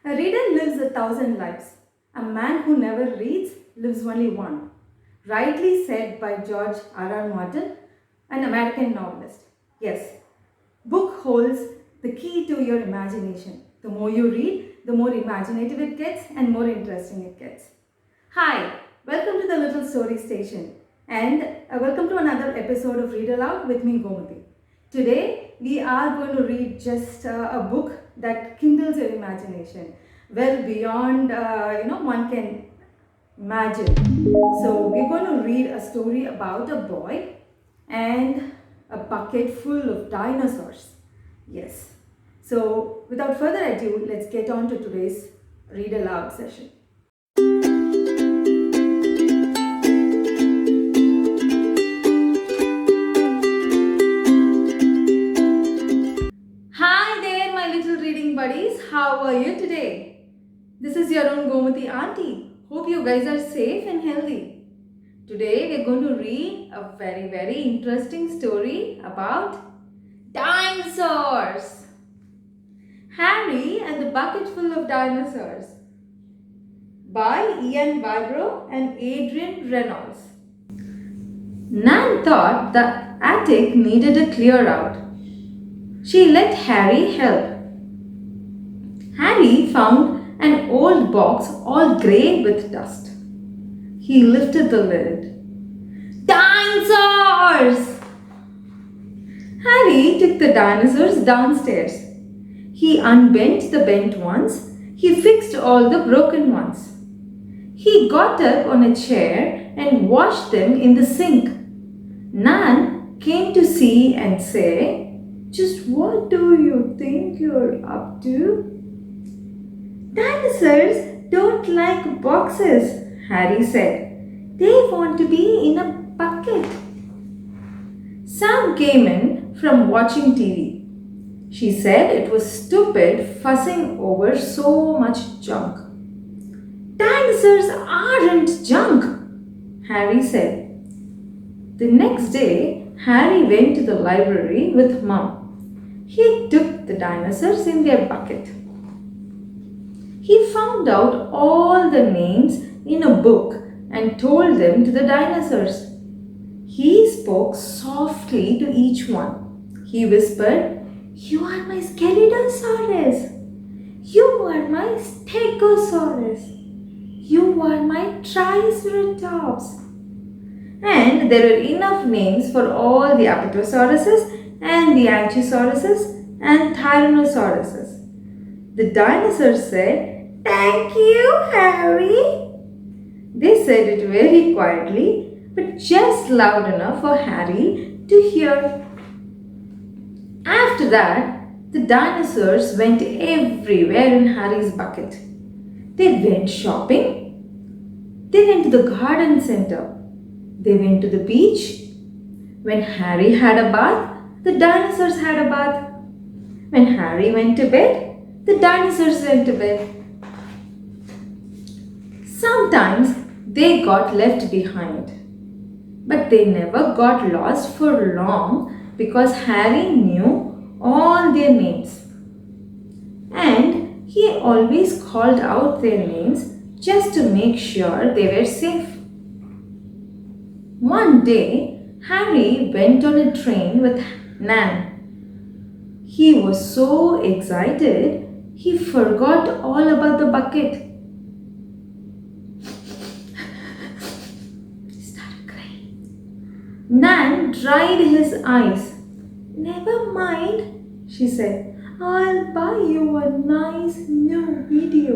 A reader lives 1,000 lives. A man who never reads lives only one. Rightly said by George R. Martin, an American novelist. Yes, book holds the key to your imagination. The more you read, the more imaginative it gets and more interesting it gets. Hi, welcome to the Little Story Station and welcome to another episode of Read Aloud with me, Gomati. Today we are going to read just a book that kindles your imagination well beyond one can imagine. So we're going to read a story about a boy and a bucket full of dinosaurs. Yes. So without further ado, let's get on to today's Read Aloud session. Hi there, my little reading buddies. How are you today? This is your own Gomati auntie. Hope you guys are safe and healthy. Today we're going to read a very interesting story about dinosaurs. Harry and the Bucketful of Dinosaurs by Ian Whybrow and Adrian Reynolds. Nan thought the attic needed a clear out. She let Harry help. Harry found an old box all grey with dust. He lifted the lid. Dinosaurs! Harry took the dinosaurs downstairs. He unbent the bent ones. He fixed all the broken ones. He got up on a chair and washed them in the sink. Nan came to see and say, "Just what do you think you're up to?" "Dinosaurs don't like boxes," Harry said. "They want to be in a bucket." Sam came in from watching TV. She said it was stupid fussing over so much junk. "Dinosaurs aren't junk," Harry said. The next day, Harry went to the library with Mum. He took the dinosaurs in their bucket. He found out all the names in a book and told them to the dinosaurs. He spoke softly to each one. He whispered, "You are my Skeledosaurus. You are my Stegosaurus. You are my Triceratops." And there were enough names for all the Apatosauruses and the Anchysauruses and Tyrannosauruses. The dinosaurs said, "Thank you, Harry." They said it very quietly, but just loud enough for Harry to hear. After that, the dinosaurs went everywhere in Harry's bucket. They went shopping. They went to the garden center. They went to the beach. When Harry had a bath, the dinosaurs had a bath. When Harry went to bed, the dinosaurs went to bed. Sometimes they got left behind, but they never got lost for long because Harry knew all their names. And he always called out their names just to make sure they were safe. One day, Harry went on a train with Nan. He was so excited, he forgot all about the bucket. He started crying. Nan dried his eyes. "Never mind," she said. "I'll buy you a nice new video."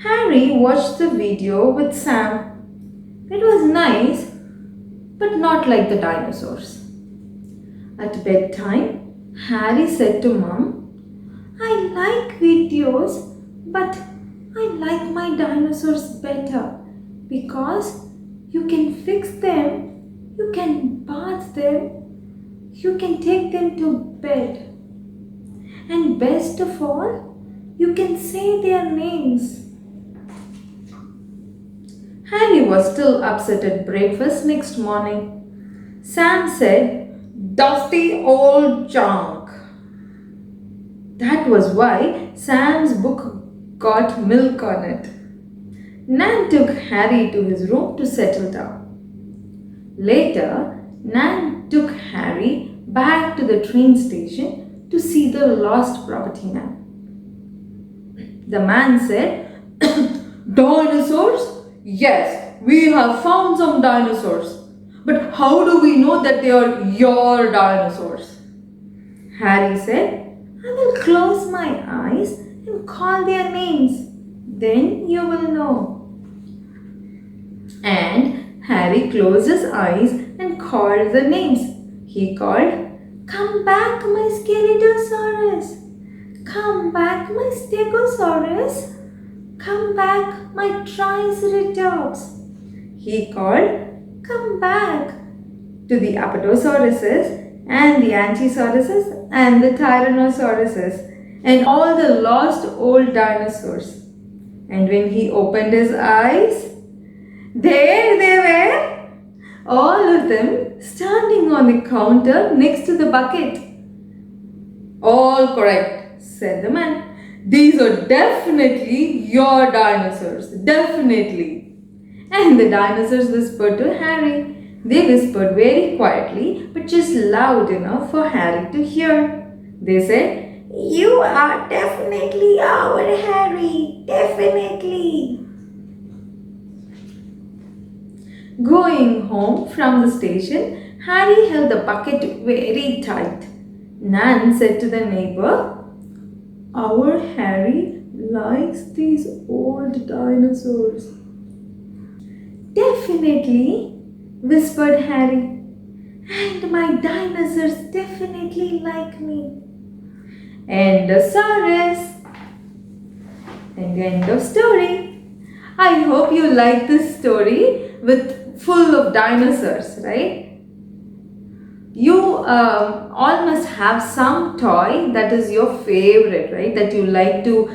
Harry watched the video with Sam. It was nice, but not like the dinosaurs. At bedtime, Harry said to Mum, "I like videos, but I like my dinosaurs better because you can fix them, you can bath them, you can take them to bed. And best of all, you can say their names." Harry was still upset at breakfast next morning. Sam said, "Dusty old junk." That was why Sam's book got milk on it. Nan took Harry to his room to settle down. Later, Nan took Harry back to the train station to see the lost property man. The man said, Dinosaurs? Yes, we have found some dinosaurs. But how do we know that they are your dinosaurs? Harry said, I will close my eyes and call their names. Then you will know. And Harry closed his eyes and called the names. He called, Come back, my Skeletosaurus. Come back, my Stegosaurus. Come back, my Triceratops. He called, Come back to the Apatosauruses and the Anchysauruses and the Tyrannosauruses and all the lost old dinosaurs. And when he opened his eyes, there they were, all of them standing on the counter next to the bucket. All correct, said the man. These are definitely your dinosaurs, definitely. And the dinosaurs whispered to Harry. They whispered very quietly, but just loud enough for Harry to hear. They said, You are definitely our Harry, definitely. Going home from the station, Harry held the bucket very tight. Nan said to the neighbor, Our Harry likes these old dinosaurs. Definitely, whispered Harry. And my dinosaurs definitely like me. End of stories. And end of story. I hope you like this story with full of dinosaurs, right? You all must have some toy that is your favorite, right? That you like to,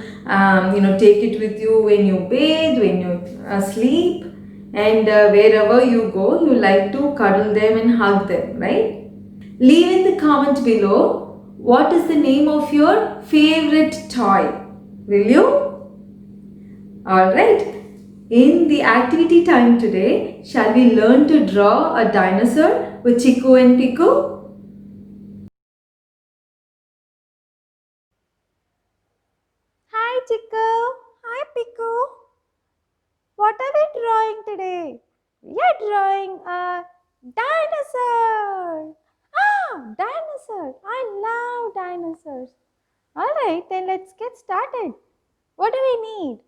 take it with you when you bathe, when you sleep, and wherever you go, you like to cuddle them and hug them, right? Leave in the comment below what is the name of your favorite toy. Will you? Alright. In the activity time today, shall we learn to draw a dinosaur with Chico and Pico? Hi Chico. Hi Pico. What are we drawing today? We are drawing a dinosaur. Ah, dinosaur. I love dinosaurs. Alright, then let's get started. What do we need?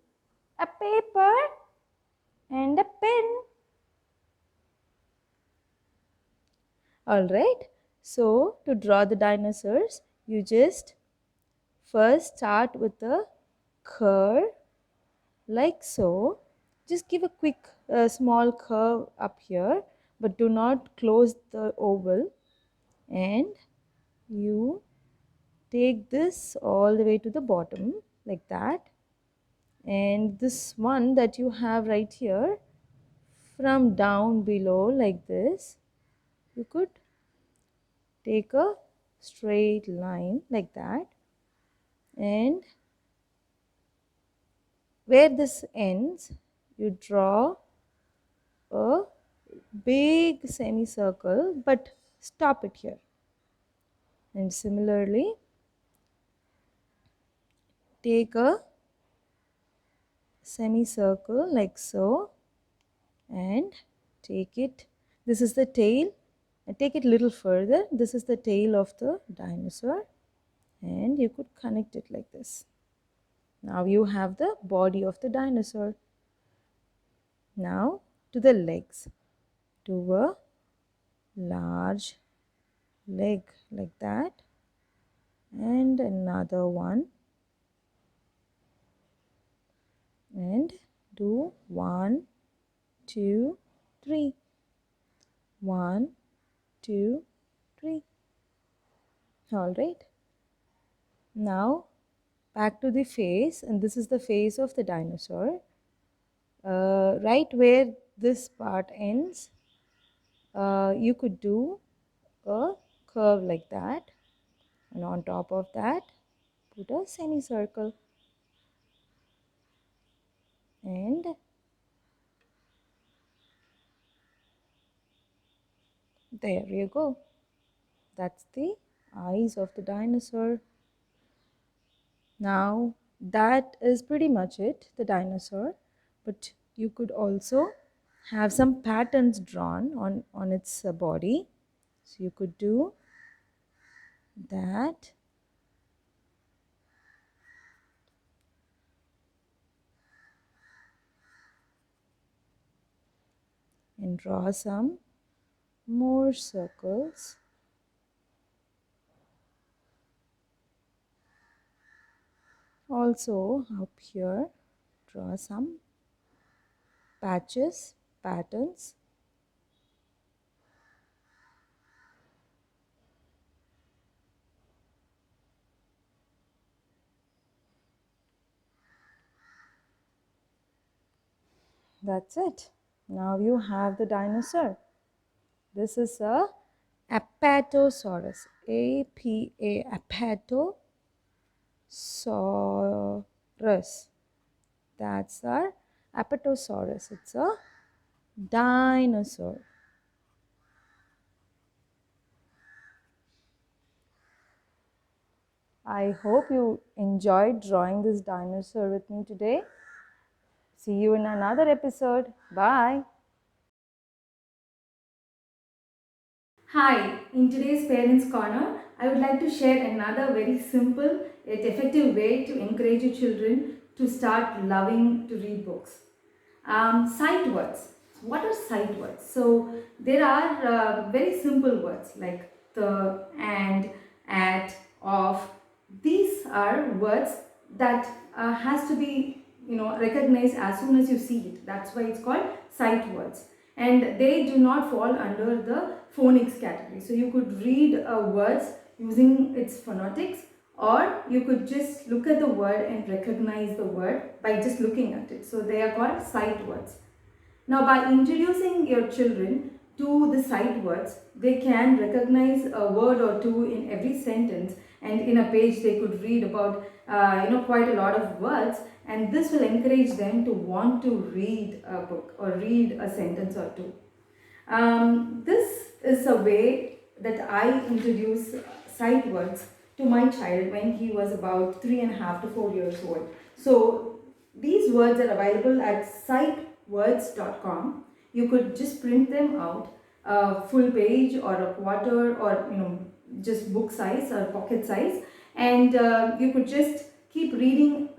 A paper and a pen. Alright, so to draw the dinosaurs, you just first start with a curve like so. Just give a quick small curve up here, but do not close the oval, and you take this all the way to the bottom like that, and this one that you have right here from down below like this, you could take a straight line like that, and where this ends you draw a big semicircle, but stop it here. And similarly, take a semicircle like so and take it. This is the tail. And take it a little further. This is the tail of the dinosaur, and you could connect it like this. Now you have the body of the dinosaur. Now to the legs. Do a large leg like that, and another one, and do 1, 2, 3. 1, 2, 3. All right. Now back to the face, and this is the face of the dinosaur. Right where this part ends, you could do a curve like that, and on top of that, put a semicircle, and there you go. That's the eyes of the dinosaur. Now that is pretty much it, the dinosaur. But you could also have some patterns drawn on its body. So you could do that. And draw some more circles. Also up here, draw some patches, patterns. That's it. Now you have the dinosaur. This is a Apatosaurus. A-P-A, Apatosaurus. That's our Apatosaurus. It's a dinosaur. I hope you enjoyed drawing this dinosaur with me today. See you in another episode. Bye. Hi, in today's Parents Corner, I would like to share another very simple yet effective way to encourage your children to start loving to read books. Sight words. What are sight words? So there are very simple words like the, and, at, of. These are words that has to be recognized as soon as you see it. That's why it's called sight words, and they do not fall under the phonics category. So you could read words using its phonetics, or you could just look at the word and recognize the word by just looking at it. So they are called sight words. Now, by introducing your children to the sight words, they can recognize a word or two in every sentence, and in a page they could read about quite a lot of words, and this will encourage them to want to read a book or read a sentence or two. This is a way that I introduce sight words to my child when he was about 3.5 to 4 years old. So these words are available at sightwords.com. You could just print them out, a full page or a quarter, or just book size or pocket size, and you could just keep reading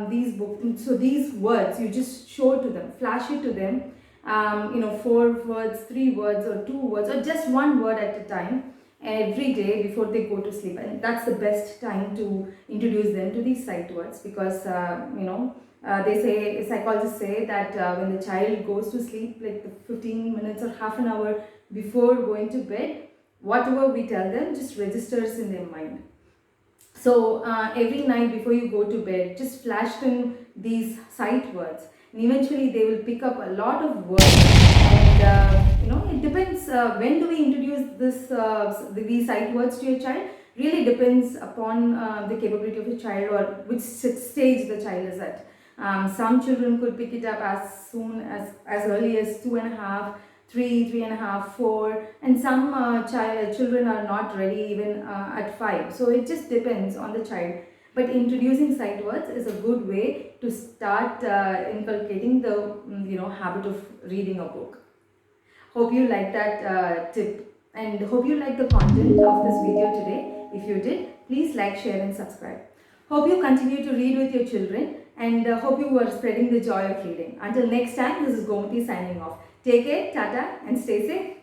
these books. So these words you just show to them, flash it to them, 4 words, 3 words, or 2 words, or just one word at a time every day before they go to sleep. And that's the best time to introduce them to these sight words, because they say, psychologists say that when the child goes to sleep, like 15 minutes or half an hour before going to bed, whatever we tell them just registers in their mind. So every night before you go to bed, just flash them these sight words, and eventually they will pick up a lot of words. And it depends when do we introduce these sight words to your child. Really depends upon the capability of your child or which stage the child is at. Some children could pick it up as soon as early as 2.5, 3, 3.5, 4, and some children are not ready even at 5. So it just depends on the child. But introducing sight words is a good way to start inculcating the habit of reading a book. Hope you like that tip, and hope you like the content of this video today. If you did, please like, share and subscribe. Hope you continue to read with your children, and hope you are spreading the joy of reading. Until next time, this is Gomati signing off. Take care, tata, and stay safe.